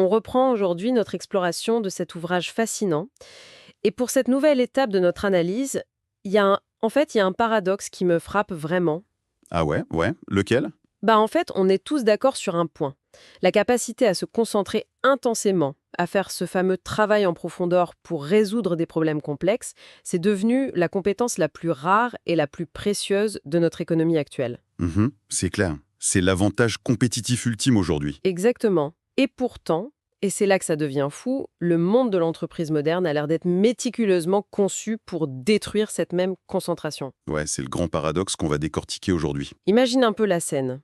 On reprend aujourd'hui notre exploration de cet ouvrage fascinant. Et pour cette nouvelle étape de notre analyse, il y a un paradoxe qui me frappe vraiment. Ah ouais, ouais. Lequel? En fait, on est tous d'accord sur un point. La capacité à se concentrer intensément, à faire ce fameux travail en profondeur pour résoudre des problèmes complexes, c'est devenu la compétence la plus rare et la plus précieuse de notre économie actuelle. C'est clair. C'est l'avantage compétitif ultime aujourd'hui. Exactement. Et pourtant, et c'est là que ça devient fou, le monde de l'entreprise moderne a l'air d'être méticuleusement conçu pour détruire cette même concentration. Ouais, c'est le grand paradoxe qu'on va décortiquer aujourd'hui. Imagine un peu la scène.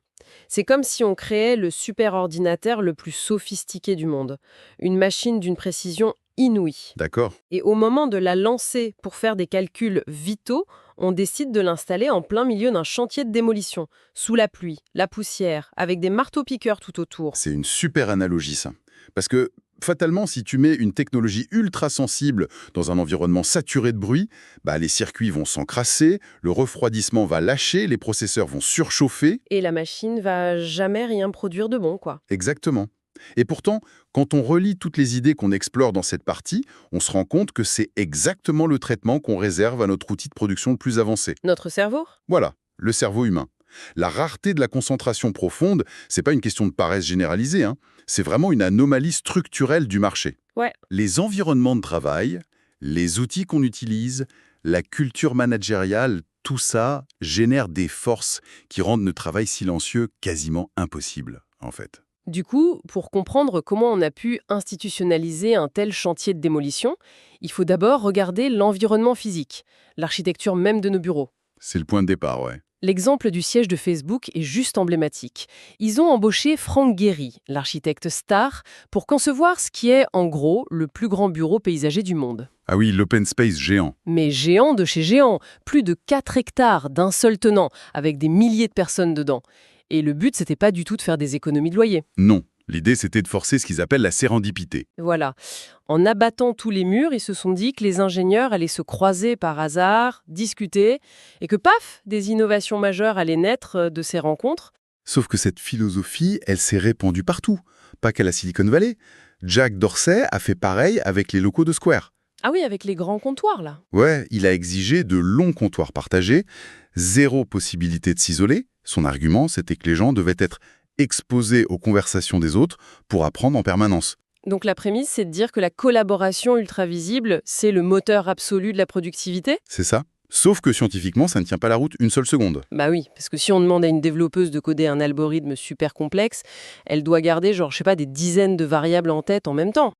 C'est comme si on créait le superordinateur le plus sophistiqué du monde, une machine d'une précision inouïe. D'accord? Et au moment de la lancer pour faire des calculs vitaux, on décide de l'installer en plein milieu d'un chantier de démolition, sous la pluie, la poussière, avec des marteaux-piqueurs tout autour. C'est une super analogie, ça. Parce que, fatalement, si tu mets une technologie ultra sensible dans un environnement saturé de bruit, les circuits vont s'encrasser, le refroidissement va lâcher, les processeurs vont surchauffer. Et la machine va jamais rien produire de bon, quoi. Exactement. Et pourtant, quand on relie toutes les idées qu'on explore dans cette partie, on se rend compte que c'est exactement le traitement qu'on réserve à notre outil de production le plus avancé. Notre cerveau? Voilà, le cerveau humain. La rareté de la concentration profonde, c'est pas une question de paresse généralisée, hein. C'est vraiment une anomalie structurelle du marché. Ouais. Les environnements de travail, les outils qu'on utilise, la culture managériale, tout ça génère des forces qui rendent le travail silencieux quasiment impossible, en fait. Du coup, pour comprendre comment on a pu institutionnaliser un tel chantier de démolition, il faut d'abord regarder l'environnement physique, l'architecture même de nos bureaux. C'est le point de départ, ouais. L'exemple du siège de Facebook est juste emblématique. Ils ont embauché Frank Gehry, l'architecte star, pour concevoir ce qui est, en gros, le plus grand bureau paysager du monde. Ah oui, l'open space géant. Mais géant de chez géant, plus de 4 hectares d'un seul tenant, avec des milliers de personnes dedans. Et le but, c'était pas du tout de faire des économies de loyer. Non, l'idée c'était de forcer ce qu'ils appellent la sérendipité. Voilà. En abattant tous les murs, ils se sont dit que les ingénieurs allaient se croiser par hasard, discuter, et que paf, des innovations majeures allaient naître de ces rencontres. Sauf que cette philosophie, elle s'est répandue partout, pas qu'à la Silicon Valley. Jack Dorsey a fait pareil avec les locaux de Square. Ah oui, avec les grands comptoirs, là. Ouais, il a exigé de longs comptoirs partagés, zéro possibilité de s'isoler. Son argument, c'était que les gens devaient être exposés aux conversations des autres pour apprendre en permanence. Donc la prémisse, c'est de dire que la collaboration ultra visible, c'est le moteur absolu de la productivité? C'est ça. Sauf que scientifiquement, ça ne tient pas la route une seule seconde. Bah oui, parce que si on demande à une développeuse de coder un algorithme super complexe, elle doit garder, genre, je sais pas, des dizaines de variables en tête en même temps.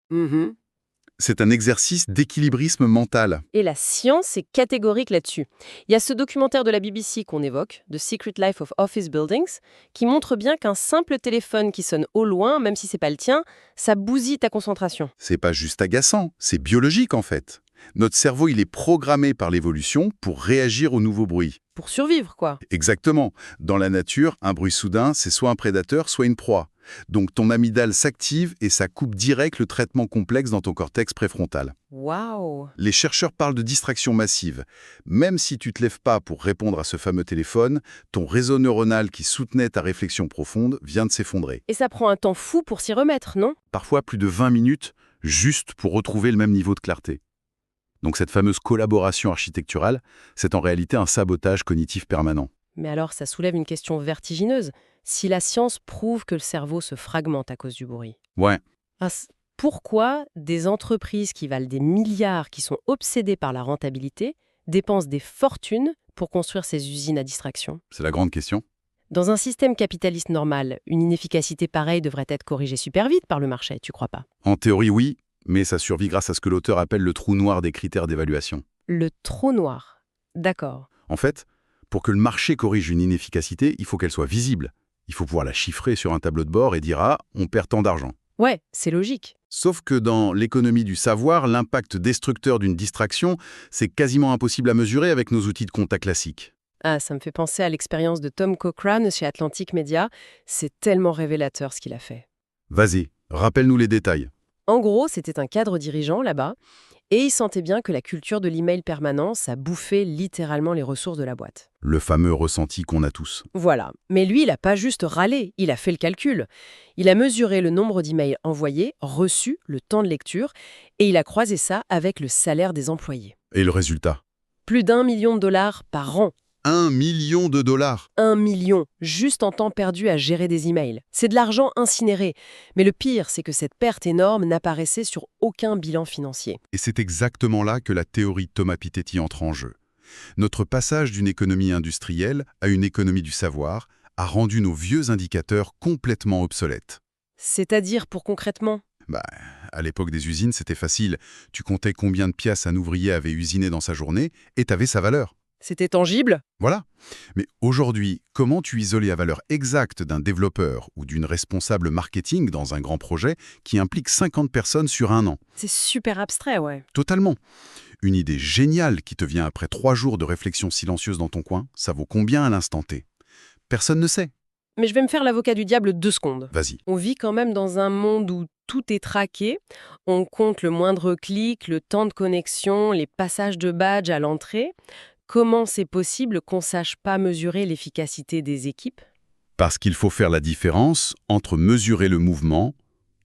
C'est un exercice d'équilibrisme mental. Et la science est catégorique là-dessus. Il y a ce documentaire de la BBC qu'on évoque, The Secret Life of Office Buildings, qui montre bien qu'un simple téléphone qui sonne au loin, même si c'est pas le tien, ça bousille ta concentration. C'est pas juste agaçant, c'est biologique en fait. Notre cerveau, il est programmé par l'évolution pour réagir aux nouveaux bruits. Pour survivre, quoi. Exactement. Dans la nature, un bruit soudain, c'est soit un prédateur, soit une proie. Donc ton amygdale s'active et ça coupe direct le traitement complexe dans ton cortex préfrontal. Waouh! Les chercheurs parlent de distraction massive. Même si tu te lèves pas pour répondre à ce fameux téléphone, ton réseau neuronal qui soutenait ta réflexion profonde vient de s'effondrer. Et ça prend un temps fou pour s'y remettre, non? Parfois plus de 20 minutes, juste pour retrouver le même niveau de clarté. Donc cette fameuse collaboration architecturale, c'est en réalité un sabotage cognitif permanent. Mais alors, ça soulève une question vertigineuse. Si la science prouve que le cerveau se fragmente à cause du bruit, Ouais, pourquoi des entreprises qui valent des milliards, qui sont obsédées par la rentabilité, dépensent des fortunes pour construire ces usines à distraction? c'est la grande question. Dans un système capitaliste normal, une inefficacité pareille devrait être corrigée super vite par le marché, tu crois pas? En théorie, oui, mais ça survit grâce à ce que l'auteur appelle le trou noir des critères d'évaluation. Le trou noir. D'accord. En fait, pour que le marché corrige une inefficacité, il faut qu'elle soit visible. Il faut pouvoir la chiffrer sur un tableau de bord et dire « Ah, on perd tant d'argent ». Ouais, c'est logique. Sauf que dans l'économie du savoir, l'impact destructeur d'une distraction, c'est quasiment impossible à mesurer avec nos outils de compta classiques. Ah, ça me fait penser à l'expérience de Tom Cochrane chez Atlantic Media. C'est tellement révélateur ce qu'il a fait. Vas-y, rappelle-nous les détails. En gros, c'était un cadre dirigeant là-bas, Et il sentait bien que la culture de l'email permanent, ça bouffait littéralement les ressources de la boîte. Le fameux ressenti qu'on a tous. Voilà. Mais lui, il n'a pas juste râlé, il a fait le calcul. Il a mesuré le nombre d'emails envoyés, reçus, le temps de lecture, et il a croisé ça avec le salaire des employés. Et le résultat? Plus d'1 million de dollars par an. 1 million de dollars! 1 million, juste en temps perdu à gérer des emails. C'est de l'argent incinéré. Mais le pire, c'est que cette perte énorme n'apparaissait sur aucun bilan financier. Et c'est exactement là que la théorie de Thomas Piketty entre en jeu. Notre passage d'une économie industrielle à une économie du savoir a rendu nos vieux indicateurs complètement obsolètes. C'est-à-dire pour concrètement? À l'époque des usines, c'était facile. Tu comptais combien de pièces un ouvrier avait usiné dans sa journée et t'avais sa valeur. C'était tangible? Voilà. Mais aujourd'hui, comment tu isoles la valeur exacte d'un développeur ou d'une responsable marketing dans un grand projet qui implique 50 personnes sur un an? C'est super abstrait, ouais. Totalement. Une idée géniale qui te vient après 3 jours de réflexion silencieuse dans ton coin, ça vaut combien à l'instant T? Personne ne sait. Mais je vais me faire l'avocat du diable 2 secondes. Vas-y. On vit quand même dans un monde où tout est traqué. On compte le moindre clic, le temps de connexion, les passages de badge à l'entrée. Comment c'est possible qu'on sache pas mesurer l'efficacité des équipes? Parce qu'il faut faire la différence entre mesurer le mouvement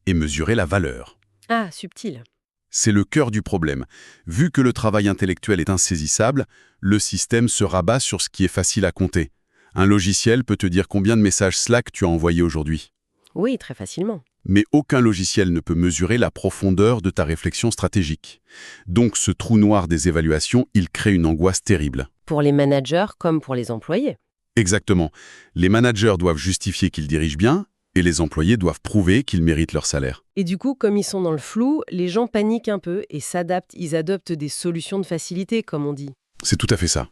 et mesurer la valeur. Ah, subtil. C'est le cœur du problème. Vu que le travail intellectuel est insaisissable, le système se rabat sur ce qui est facile à compter. Un logiciel peut te dire combien de messages Slack tu as envoyés aujourd'hui. Oui, très facilement. Mais aucun logiciel ne peut mesurer la profondeur de ta réflexion stratégique. Donc ce trou noir des évaluations, il crée une angoisse terrible. Pour les managers comme pour les employés. Exactement. Les managers doivent justifier qu'ils dirigent bien, et les employés doivent prouver qu'ils méritent leur salaire. Et du coup, comme ils sont dans le flou, les gens paniquent un peu et s'adaptent. Ils adoptent des solutions de facilité, comme on dit. C'est tout à fait ça.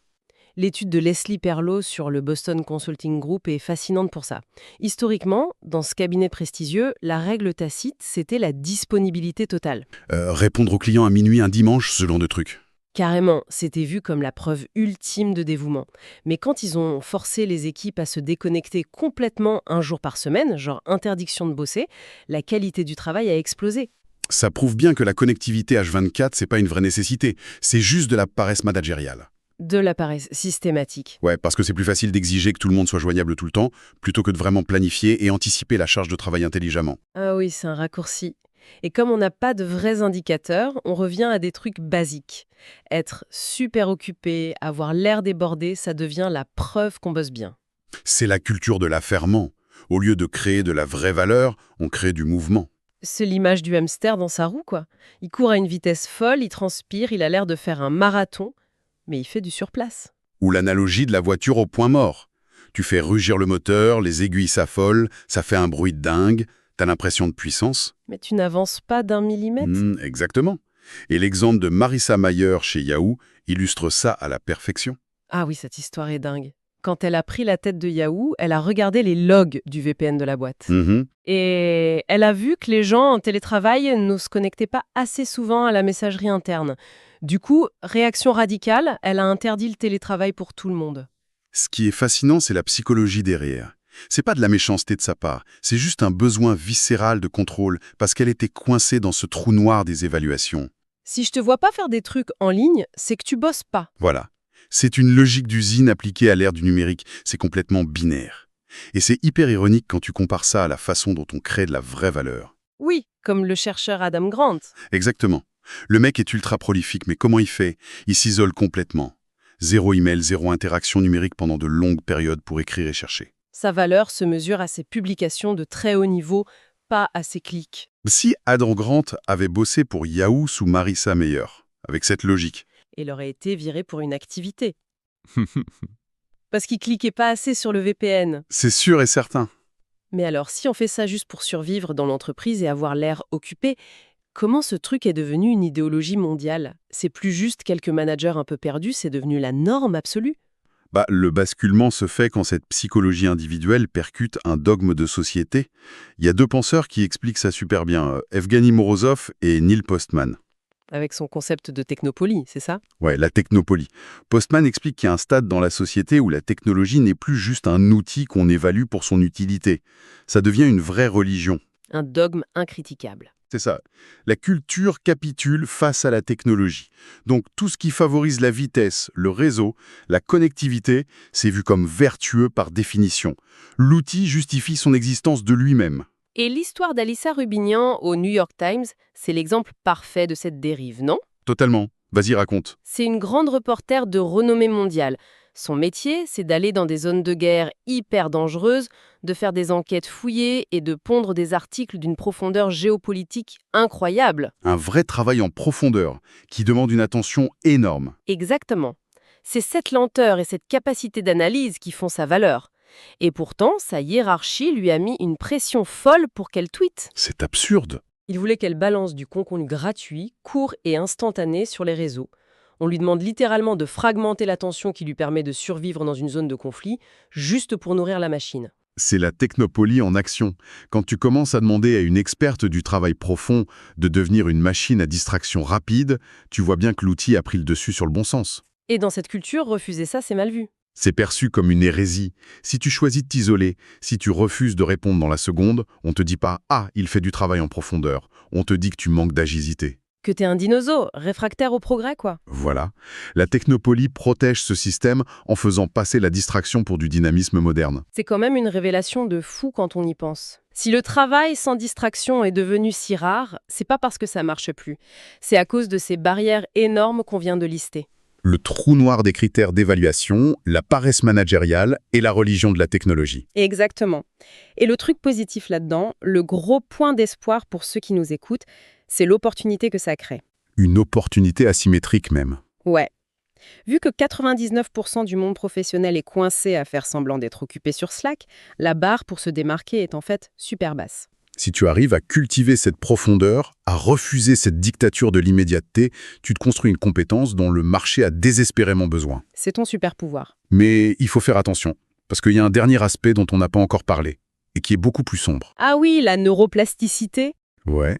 L'étude de Leslie Perlow sur le Boston Consulting Group est fascinante pour ça. Historiquement, dans ce cabinet prestigieux, la règle tacite, c'était la disponibilité totale. Répondre aux clients à minuit un dimanche, ce genre de truc. Carrément, c'était vu comme la preuve ultime de dévouement. Mais quand ils ont forcé les équipes à se déconnecter complètement un jour par semaine, genre interdiction de bosser, la qualité du travail a explosé. Ça prouve bien que la connectivité H24, c'est pas une vraie nécessité. C'est juste de la paresse managériale. De la paresse systématique. Ouais, parce que c'est plus facile d'exiger que tout le monde soit joignable tout le temps, plutôt que de vraiment planifier et anticiper la charge de travail intelligemment. Ah oui, c'est un raccourci. Et comme on n'a pas de vrais indicateurs, on revient à des trucs basiques. Être super occupé, avoir l'air débordé, ça devient la preuve qu'on bosse bien. C'est la culture de l'affairement. Au lieu de créer de la vraie valeur, on crée du mouvement. C'est l'image du hamster dans sa roue, quoi. Il court à une vitesse folle, il transpire, il a l'air de faire un marathon, mais il fait du surplace. Ou l'analogie de la voiture au point mort. Tu fais rugir le moteur, les aiguilles s'affolent, ça fait un bruit de dingue, t'as l'impression de puissance. Mais tu n'avances pas d'1 millimètre. Exactement. Et l'exemple de Marissa Mayer chez Yahoo illustre ça à la perfection. Ah oui, cette histoire est dingue. Quand elle a pris la tête de Yahoo, elle a regardé les logs du VPN de la boîte. Et elle a vu que les gens en télétravail ne se connectaient pas assez souvent à la messagerie interne. Du coup, réaction radicale, elle a interdit le télétravail pour tout le monde. Ce qui est fascinant, c'est la psychologie derrière. C'est pas de la méchanceté de sa part, c'est juste un besoin viscéral de contrôle parce qu'elle était coincée dans ce trou noir des évaluations. Si je te vois pas faire des trucs en ligne, c'est que tu bosses pas. Voilà. C'est une logique d'usine appliquée à l'ère du numérique. C'est complètement binaire. Et c'est hyper ironique quand tu compares ça à la façon dont on crée de la vraie valeur. Oui, comme le chercheur Adam Grant. Exactement. Le mec est ultra prolifique, mais comment il fait? Il s'isole complètement. 0 email, 0 interaction numérique pendant de longues périodes pour écrire et chercher. Sa valeur se mesure à ses publications de très haut niveau, pas à ses clics. Si Adam Grant avait bossé pour Yahoo sous Marissa Mayer, avec cette logique, Il aurait été viré pour une activité. Parce qu'il cliquait pas assez sur le VPN. c'est sûr et certain. Mais alors, si on fait ça juste pour survivre dans l'entreprise et avoir l'air occupé, comment ce truc est devenu une idéologie mondiale? C'est plus juste quelques managers un peu perdus, c'est devenu la norme absolue. Le basculement se fait quand cette psychologie individuelle percute un dogme de société. Il y a 2 penseurs qui expliquent ça super bien, Evgeny Morozov et Neil Postman. Avec son concept de technopolie, c'est ça? Ouais, la technopolie. Postman explique qu'il y a un stade dans la société où la technologie n'est plus juste un outil qu'on évalue pour son utilité. Ça devient une vraie religion. Un dogme incritiquable. C'est ça. La culture capitule face à la technologie. Donc tout ce qui favorise la vitesse, le réseau, la connectivité, c'est vu comme vertueux par définition. L'outil justifie son existence de lui-même. Et l'histoire d'Alissa Rubinian au New York Times, c'est l'exemple parfait de cette dérive, non? Totalement. Vas-y, raconte. C'est une grande reporter de renommée mondiale. Son métier, c'est d'aller dans des zones de guerre hyper dangereuses, de faire des enquêtes fouillées et de pondre des articles d'une profondeur géopolitique incroyable. Un vrai travail en profondeur, qui demande une attention énorme. Exactement. C'est cette lenteur et cette capacité d'analyse qui font sa valeur. Et pourtant, sa hiérarchie lui a mis une pression folle pour qu'elle tweete. C'est absurde. Il voulait qu'elle balance du contenu gratuit, court et instantané sur les réseaux. On lui demande littéralement de fragmenter l'attention qui lui permet de survivre dans une zone de conflit, juste pour nourrir la machine. C'est la technopolie en action. Quand tu commences à demander à une experte du travail profond de devenir une machine à distraction rapide, tu vois bien que l'outil a pris le dessus sur le bon sens. Et dans cette culture, refuser ça, c'est mal vu. C'est perçu comme une hérésie. Si tu choisis de t'isoler, si tu refuses de répondre dans la seconde, on te dit pas « Ah, il fait du travail en profondeur ». On te dit que tu manques d'agilité. Que t'es un dinosaure, réfractaire au progrès, quoi. Voilà. La technopolie protège ce système en faisant passer la distraction pour du dynamisme moderne. C'est quand même une révélation de fou quand on y pense. Si le travail sans distraction est devenu si rare, c'est pas parce que ça marche plus. C'est à cause de ces barrières énormes qu'on vient de lister. Le trou noir des critères d'évaluation, la paresse managériale et la religion de la technologie. Exactement. Et le truc positif là-dedans, le gros point d'espoir pour ceux qui nous écoutent, c'est l'opportunité que ça crée. Une opportunité asymétrique même. Ouais. Vu que 99% du monde professionnel est coincé à faire semblant d'être occupé sur Slack, la barre pour se démarquer est en fait super basse. Si tu arrives à cultiver cette profondeur, à refuser cette dictature de l'immédiateté, tu te construis une compétence dont le marché a désespérément besoin. C'est ton super pouvoir. Mais il faut faire attention, parce qu'il y a un dernier aspect dont on n'a pas encore parlé, et qui est beaucoup plus sombre. Ah oui, la neuroplasticité. Ouais.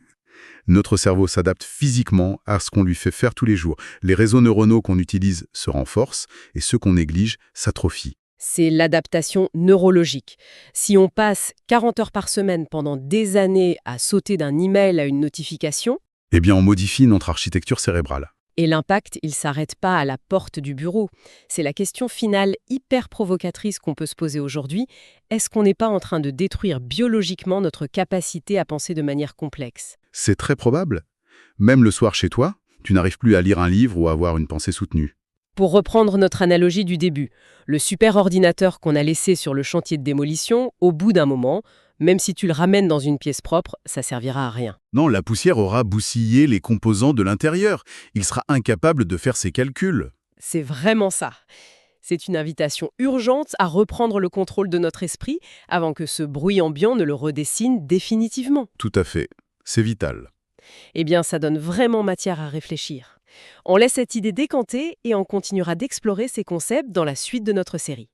Notre cerveau s'adapte physiquement à ce qu'on lui fait faire tous les jours. Les réseaux neuronaux qu'on utilise se renforcent, et ceux qu'on néglige s'atrophient. C'est l'adaptation neurologique. Si on passe 40 heures par semaine pendant des années à sauter d'un email à une notification, Eh bien, on modifie notre architecture cérébrale. et l'impact, il ne s'arrête pas à la porte du bureau. C'est la question finale hyper provocatrice qu'on peut se poser aujourd'hui. Est-ce qu'on n'est pas en train de détruire biologiquement notre capacité à penser de manière complexe ? C'est très probable. Même le soir chez toi, tu n'arrives plus à lire un livre ou à avoir une pensée soutenue. Pour reprendre notre analogie du début, le super ordinateur qu'on a laissé sur le chantier de démolition, au bout d'un moment, même si tu le ramènes dans une pièce propre, ça servira à rien. Non, la poussière aura bousillé les composants de l'intérieur. Il sera incapable de faire ses calculs. C'est vraiment ça. C'est une invitation urgente à reprendre le contrôle de notre esprit avant que ce bruit ambiant ne le redessine définitivement. Tout à fait. C'est vital. Eh bien, ça donne vraiment matière à réfléchir. On laisse cette idée décanter et on continuera d'explorer ces concepts dans la suite de notre série.